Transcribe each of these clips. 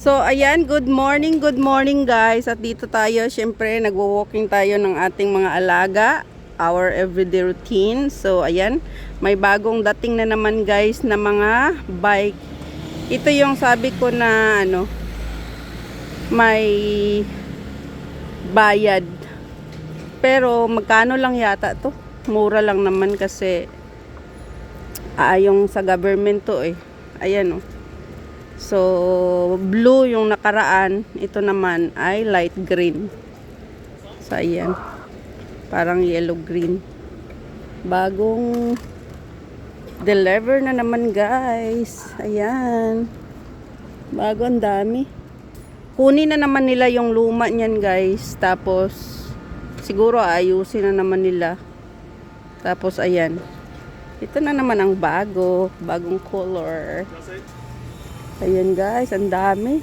So, ayan, good morning guys. At dito tayo, syempre, nagwo-walking tayo ng ating mga alaga, our everyday routine. So, ayan, may bagong dating na naman guys na mga bike. Ito yung sabi ko na, may bayad. Pero, magkano lang yata to? Mura lang naman kasi, yung sa government to eh. Ayan oh. So, blue yung nakaraan. Ito naman ay light green. So, ayan. Parang yellow-green. Bagong deliver na naman, guys. Ayan. Bago, ang dami. Kunin na naman nila yung luma niyan, guys. Tapos, siguro ayusin na naman nila. Tapos, ayan. Ito na naman ang bago. Bagong color. Ayan guys, ang dami.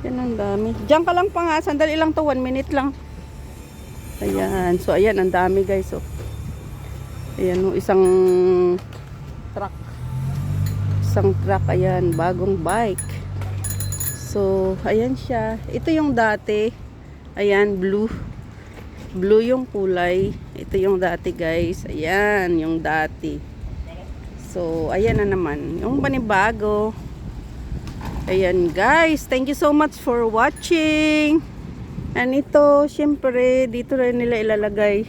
Yan ang dami. Diyan ka lang pa nga, sandali lang to, 1 minute lang. Ayan, so ayan, ang dami guys. Oh. Ayan, oh, isang truck. Isang truck, ayan, bagong bike. So, ayan siya. Ito yung dati. Ayan, blue. Blue yung kulay. Ito yung dati guys. Ayan, yung dati. So, ayan na naman. Yung panibago. Ayan guys, thank you so much for watching. And ito, syempre, dito rin nila ilalagay.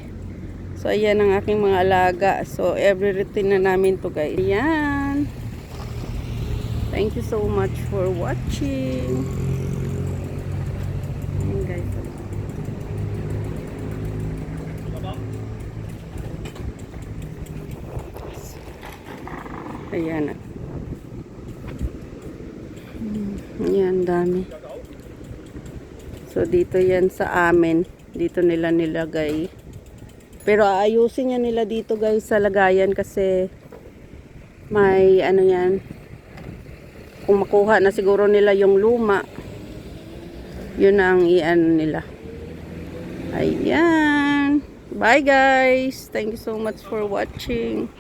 So, ayan ang aking mga alaga. So, every routine na namin to guys. Ayan. Thank you so much for watching. Ayan guys. Ayan. Ayan, dami. So, dito yan sa amin. Dito nila nilagay. Pero aayusin niya nila dito guys sa lagayan kasi may yan. Kung makuha na siguro nila yung luma, yun ang nila. Ayan. Bye guys. Thank you so much for watching.